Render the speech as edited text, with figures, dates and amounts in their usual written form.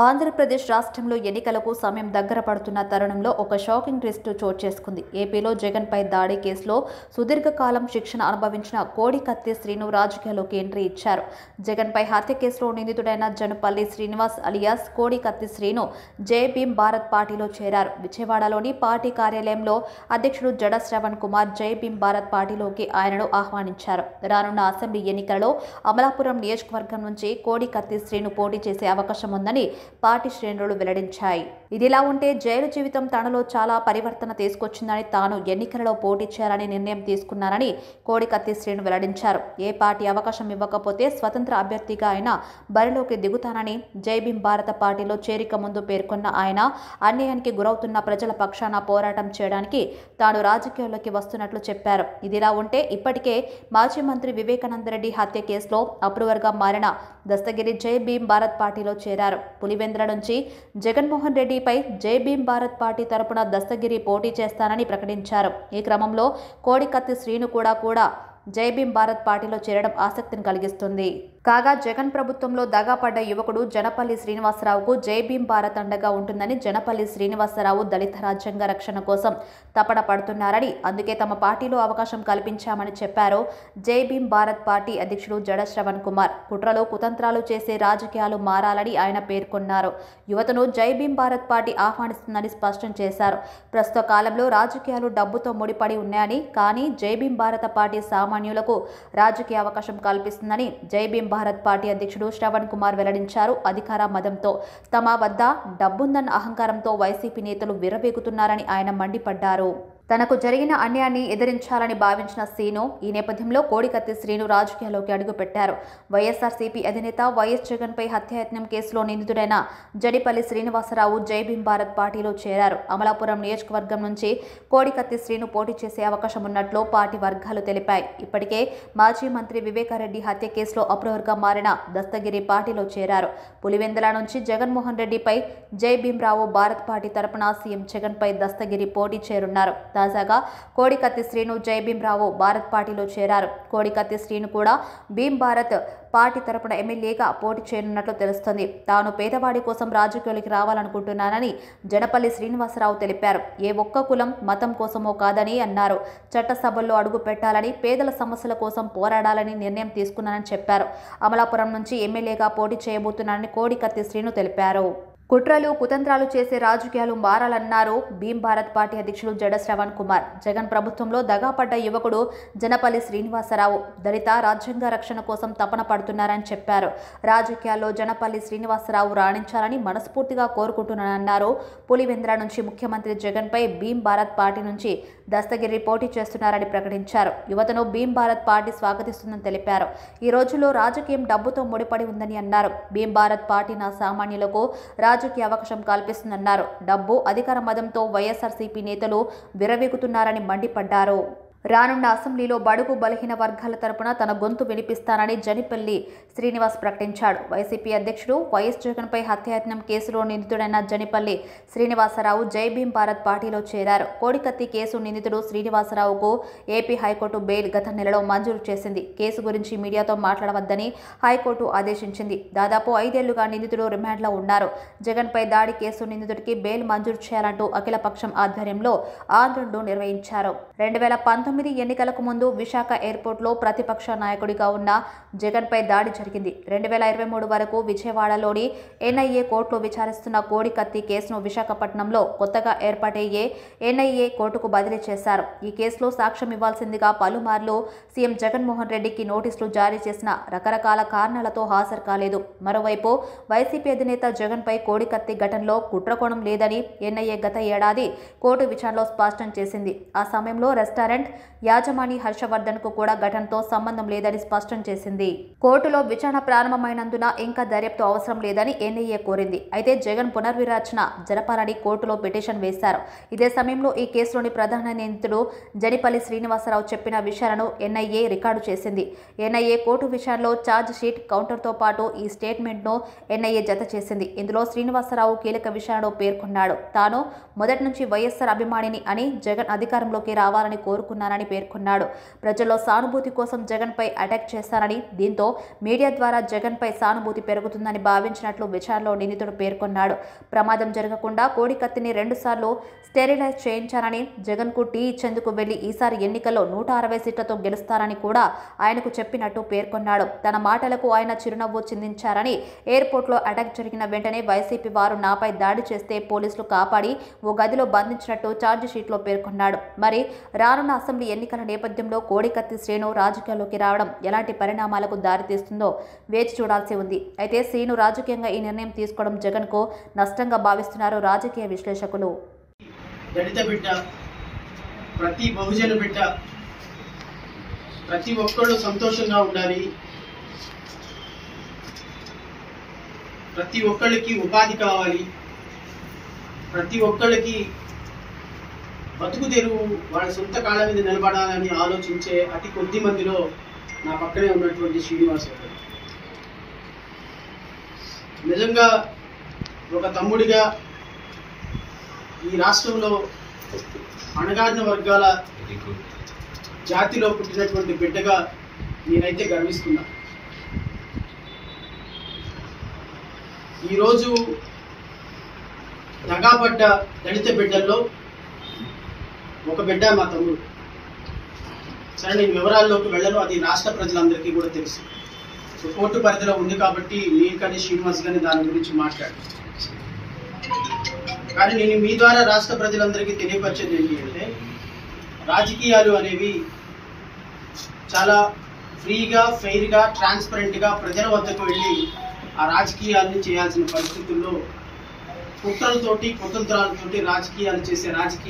ఆంధ్రప్రదేశ్ రాష్ట్రంలో ఎన్నికలకు సమయం దగ్గర పడుతున్న తరుణంలో ఒక షాకింగ్ ట్విస్ట్ చోటు చేసుకుంది. ఏపీలో జగన్పై దాడి కేసులో సుదీర్ఘకాలం శిక్షణ అనుభవించిన కోడికత్తి శ్రీను రాజకీయాల్లోకి ఎంట్రీ ఇచ్చారు. జగన్పై హత్య కేసులో నిందితుడైన జనపల్లి శ్రీనివాస్ అలియాస్ కోడికత్తి శ్రీను జై భీమ్ భారత్ పార్టీలో చేరారు. విజయవాడలోని పార్టీ కార్యాలయంలో అధ్యక్షుడు జడ శ్రవణ్ కుమార్ జై భీమ్ భారత్ పార్టీలోకి ఆయనను ఆహ్వానించారు. రానున్న అసెంబ్లీ ఎన్నికలలో అమలాపురం నియోజకవర్గం నుంచి కోడికత్తి శ్రీను పోటీ చేసే అవకాశం ఉందని పార్టీ శ్రేణులు వెల్లడించాయి. ఇదిలా ఉంటే జైలు జీవితం తనలో చాలా పరివర్తన తీసుకొచ్చిందని, తాను ఎన్నికలలో పోటీ చేయాలని నిర్ణయం తీసుకున్నారని కోడికత్తి శ్రీను వెల్లడించారు. ఏ పార్టీ అవకాశం ఇవ్వకపోతే స్వతంత్ర అభ్యర్థిగా ఆయన బరిలోకి దిగుతానని జై భీమ్ భారత పార్టీలో చేరిక ముందు పేర్కొన్న ఆయన, అన్యాయానికి గురవుతున్న ప్రజల పక్షాన పోరాటం చేయడానికి తాను రాజకీయాల్లోకి వస్తున్నట్లు చెప్పారు. ఇదిలా ఉంటే ఇప్పటికే మాజీ మంత్రి వివేకానందరెడ్డి హత్య కేసులో అప్రూవర్గా మారిన దస్తగిరి జై భీమ్ భారత్ పార్టీలో చేరారు. పులివెందుల నుంచి జగన్మోహన్ రెడ్డిపై జై భీమ్ భారత్ పార్టీ తరపున దస్తగిరి పోటీ చేస్తానని ప్రకటించారు. ఈ క్రమంలో కోడికత్తి శ్రీను కూడా జై భీమ్ భారత్ పార్టీలో చేరడం ఆసక్తిని కలిగిస్తుంది. కాగా జగన్ ప్రభుత్వంలో దగాపడ్డ యువకుడు జనపల్లి శ్రీనివాసరావుకు జై భీమ్ భారత్ అండగా ఉంటుందని, జనపల్లి శ్రీనివాసరావు దళిత రాజ్యాంగ రక్షణ కోసం తపన పడుతున్నారని, అందుకే తమ పార్టీలో అవకాశం కల్పించామని చెప్పారు. జై భీమ్ భారత్ పార్టీ అధ్యక్షుడు జడ శ్రవణ్ కుమార్ కుట్రలు కుతంత్రాలు చేసే రాజకీయాలు మారాలని ఆయన పేర్కొన్నారు. యువతను జై భీమ్ భారత్ పార్టీ ఆహ్వానిస్తుందని స్పష్టం చేశారు. ప్రస్తుత కాలంలో రాజకీయాలు డబ్బుతో ముడిపడి ఉన్నాయని, కానీ జై భీమ్ భారత పార్టీ సామాన్యులకు రాజకీయ అవకాశం కల్పిస్తుందని జై భీమ్ భారత్ పార్టీ అధ్యక్షుడు శ్రవణ్ కుమార్ వెల్లడించారు. అధికార మదంతో తమ వద్ద డబ్బుందన్న అహంకారంతో వైసీపీ నేతలు విర్రవీగుతున్నారని ఆయన మండిపడ్డారు. తనకు జరిగిన అన్యాయాన్ని ఎదిరించాలని భావించిన శ్రీను ఈ నేపథ్యంలో కోడికత్తి శ్రీను రాజకీయాల్లోకి అడుగుపెట్టారు. వైఎస్ఆర్సీపీ అధినేత వైఎస్ జగన్పై హత్యాయత్నం కేసులో నిందితుడైన జడిపల్లి శ్రీనివాసరావు జై భీమ్ భారత్ పార్టీలో చేరారు. అమలాపురం నియోజకవర్గం నుంచి కోడికత్తి శ్రీను పోటీ చేసే అవకాశం ఉన్నట్లు పార్టీ వర్గాలు తెలిపాయి. ఇప్పటికే మాజీ మంత్రి వివేకారెడ్డి హత్య కేసులో అప్రూవర్గా మారిన దస్తగిరి పార్టీలో చేరారు. పులివెందుల నుంచి జగన్మోహన్ రెడ్డిపై జై భీమ్ రావు భారత్ పార్టీ తరపున సీఎం జగన్పై దస్తగిరి పోటీ చేరున్నారు. తాజాగా కోడికత్తి శ్రీను జై భీమ్ రావు భారత్ పార్టీలో చేరారు. కోడికత్తి శ్రీను కూడా భీమ్ భారత్ పార్టీ తరపున ఎమ్మెల్యేగా పోటీ చేయనున్నట్లు తెలుస్తోంది. తాను పేదవాడి కోసం రాజకీయాలకు రావాలనుకుంటున్నానని జనపల్లి శ్రీనివాసరావు తెలిపారు. ఏ ఒక్క కులం మతం కోసమో కాదని అన్నారు. చట్టసభల్లో అడుగు పెట్టాలని, పేదల సమస్యల కోసం పోరాడాలని నిర్ణయం తీసుకున్నానని చెప్పారు. అమలాపురం నుంచి ఎమ్మెల్యేగా పోటీ చేయబోతున్నానని కోడికత్తి శ్రీను తెలిపారు. కుట్రలు కుతంత్రాలు చేసే రాజకీయాలు మారాలన్నారు భీమ్ భారత్ పార్టీ అధ్యక్షుడు జడ శ్రవణ్ కుమార్. జగన్ ప్రభుత్వంలో దగాపడ్డ యువకుడు జనపల్లి శ్రీనివాసరావు దళిత రాజ్యాంగ రక్షణ కోసం తపన పడుతున్నారని చెప్పారు. రాజకీయాల్లో జనపల్లి శ్రీనివాసరావు రాణించాలని మనస్ఫూర్తిగా కోరుకుంటున్నానన్నారు. పులివెందుల నుంచి ముఖ్యమంత్రి జగన్పై భీమ్ భారత్ పార్టీ నుంచి దస్తగిరి పోటీ చేస్తున్నారని ప్రకటించారు. యువతను భీమ్ భారత్ పార్టీ స్వాగతిస్తుందని తెలిపారు. ఈ రోజుల్లో రాజకీయం డబ్బుతో ముడిపడి ఉందని అన్నారు. భీమ్ భారత్ పార్టీ నా సామాన్యులకు రాజకీయ అవకాశం కల్పిస్తుందన్నారు. డబ్బు, అధికార మదంతో వైఎస్ఆర్సీపీ నేతలు విర్రవీగుతున్నారని మండిపడ్డారు. రానున్న అసెంబ్లీలో బడుగు బలహీన వర్గాల తరపున తన గొంతు వినిపిస్తానని జనిపల్లి శ్రీనివాస్ ప్రకటించాడు. వైసీపీ అధ్యక్షుడు వైఎస్ జగన్పై హత్యాయత్నం కేసులో నిందితుడైన జనిపల్లి శ్రీనివాసరావు జై భీమ్ భారత్ పార్టీలో చేరారు. కోడికత్తి కేసు నిందితుడు శ్రీనివాసరావుకు ఏపీ హైకోర్టు బెయిల్ గత నెలలో మంజూరు చేసింది. కేసు గురించి మీడియాతో మాట్లాడవద్దని హైకోర్టు ఆదేశించింది. దాదాపు 5 ఏళ్లుగా నిందితుడు రిమాండ్లో ఉన్నారు. జగన్పై దాడి కేసు నిందితుడికి బెయిల్ మంజూరు చేయాలంటూ అఖిలపక్షం ఆధ్వర్యంలో ఆందోళనలు నిర్వహించారు. 2019 ఎన్నికలకు ముందు విశాఖ ఎయిర్పోర్ట్లో ప్రతిపక్ష నాయకుడిగా ఉన్న జగన్పై దాడి జరిగింది. 2023 వరకు విజయవాడలోని ఎన్ఐఏ కోర్టులో విచారిస్తున్న కోడికత్తి కేసును విశాఖపట్నంలో కొత్తగా ఏర్పాటయ్యే ఎన్ఐఏ కోర్టుకు బదిలీ చేశారు. ఈ కేసులో సాక్ష్యం ఇవ్వాల్సిందిగా పలుమార్లు సీఎం జగన్మోహన్ రెడ్డికి నోటీసులు జారీ చేసిన రకరకాల కారణాలతో హాజరు కాలేదు. మరోవైపు వైసీపీ అధినేత జగన్పై కోడికత్తి ఘటనలో కుట్రకోణం లేదని ఎన్ఐఏ గత ఏడాది కోర్టు విచారణలో స్పష్టం చేసింది. ఆ సమయంలో రెస్టారెంట్ యాజమాని హర్షవర్ధన్ కు కూడా ఘటనతో సంబంధం లేదని స్పష్టం చేసింది. కోర్టులో విచారణ ప్రారంభమైనందున ఇంకా దర్యాప్తు అవసరం లేదని ఎన్ఐఏ కోరింది. అయితే జగన్ పునర్విచారణ జరపాలని కోర్టులో పిటిషన్ వేశారు. ఇదే సమయంలో ఈ కేసులోని ప్రధాన నిందితుడు జడిపల్లి శ్రీనివాసరావు చెప్పిన విషయాలను ఎన్ఐఏ రికార్డు చేసింది. ఎన్ఐఏ కోర్టు విషయంలో ఛార్జ్ షీట్ కౌంటర్తో పాటు ఈ స్టేట్మెంట్ను ఎన్ఐఏ జత చేసింది. ఇందులో శ్రీనివాసరావు కీలక విషయాలను పేర్కొన్నాడు. తాను మొదటి నుంచి వైఎస్ఆర్ అభిమానిని అని, జగన్ అధికారంలోకి రావాలని కోరుకున్నాను భావిస్తున్నానని పేర్కొన్నాడు. ప్రజల్లో సానుభూతి కోసం జగన్పై అటాక్ చేశారని, దీంతో మీడియా ద్వారా జగన్పై సానుభూతి పెరుగుతుందని భావించినట్లు విచారణలో నిందితుడు పేర్కొన్నాడు. ప్రమాదం జరగకుండా కోడికత్తిని 2 సార్లు స్టెరిలైజ్ చేయించారని, జగన్కు టీ ఇచ్చేందుకు వెళ్లి ఈసారి ఎన్నికల్లో 160 సీట్లతో గెలుస్తారని కూడా ఆయనకు చెప్పినట్టు పేర్కొన్నాడు. తన మాటలకు ఆయన చిరునవ్వు చిందించారని, ఎయిర్పోర్ట్లో అటాక్ జరిగిన వెంటనే వైసీపీ వారు నాపై దాడి చేస్తే పోలీసులు కాపాడి ఓ గదిలో బంధించినట్టు ఛార్జిషీట్లో పేర్కొన్నాడు. మరి రానున్న అసెంబ్లీ ఎన్నికల నేపథ్యంలో కోడికత్తి శ్రీను రాజకీయాల్లోకి రావడం ఎలాంటి పరిణామాలకు దారితీస్తుందో వేచి చూడాల్సి ఉంది. అయితే శ్రీను రాజకీయంగా ఈ నిర్ణయం తీసుకోవడం జగన్కు నష్టంగా భావిస్తున్నారు రాజకీయ విశ్లేషకులు. దళిత బిడ్డ, ప్రతి బహుజన బిడ్డ, ప్రతి ఒక్కళ్ళు సంతోషంగా ఉండాలి, ప్రతి ఒక్కళ్ళకి ఉపాధి కావాలి, ప్రతి ఒక్కళ్ళకి బతుకు తెరువు వాళ్ళ సొంత కాళ్ళ మీద నిలబడాలని ఆలోచించే అతి కొద్ది మందిలో నా పక్కనే ఉన్నటువంటి శ్రీనివాస్ గారు. నిజంగా ఒక తమ్ముడిగా ఈ రాష్ట్రంలో అణగారిన వర్గాల జాతిలో పుట్టినటువంటి బిడ్డగా నేనైతే గర్విస్తున్నా. ఈరోజు దగాపడ్డ దళిత బిడ్డల్లో ఒక బిడ్డ మా తమ్ముడు. సరే, నేను వివరాల్లోకి వెళ్ళను, అది రాష్ట్ర ప్రజలందరికీ కూడా తెలుసు. కోర్టు పరిధిలో ఉంది కాబట్టి మీరు కానీ శ్రీనివాస్ కానీ దాని గురించి మాట్లాడు. కానీ నేను మీ ద్వారా రాష్ట్ర ప్రజలందరికీ తెలియపరిచేది ఏంటి అంటే, రాజకీయాలు అనేవి చాలా ఫ్రీగా, ఫెయిర్గా, ట్రాన్స్పరెంట్గా ప్రజల వద్దకు వెళ్ళి ఆ రాజకీయాలను చేయాల్సిన పరిస్థితుల్లో కుట్రలతోటి, కుతంత్రాలతోటి రాజకీయాలు చేసే రాజకీయ